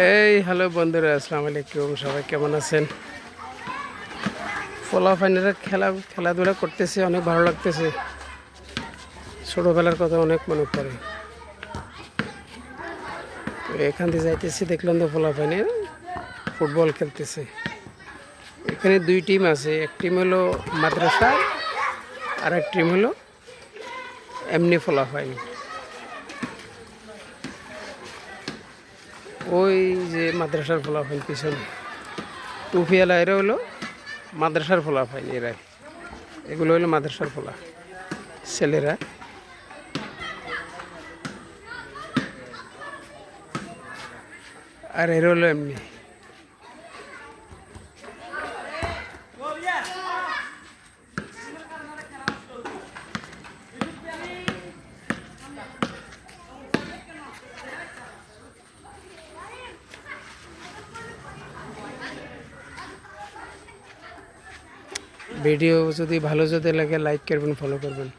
এই হ্যালো বন্ধুরা, আসসালামু আলাইকুম। সবাই কেমন আছেন? ফলাফাইনারা খেলাধুলা করতেছে, অনেক ভালো লাগতেছে। ছোটোবেলার কথা অনেক মনে পড়ে। তো এখান দিয়ে যাইতেছি, দেখলাম তো ফলাফাইনে ফুটবল খেলতেছে। এখানে দুই টিম আছে, এক টিম হলো মাদ্রাসা আর এক টিম হলো এমনি ফলাফাইন। ওই যে মাদ্রাসার ফলাফাইন পিছনে টুপিয়ালা, এরা হলো মাদ্রাসার ফলাফাইন। এগুলো হলো মাদ্রাসার ফলা ছেলেরা। আর এর হলো এমনি। ভিডিও যদি ভালো লাগে লাইক করবেন, ফলো করবেন।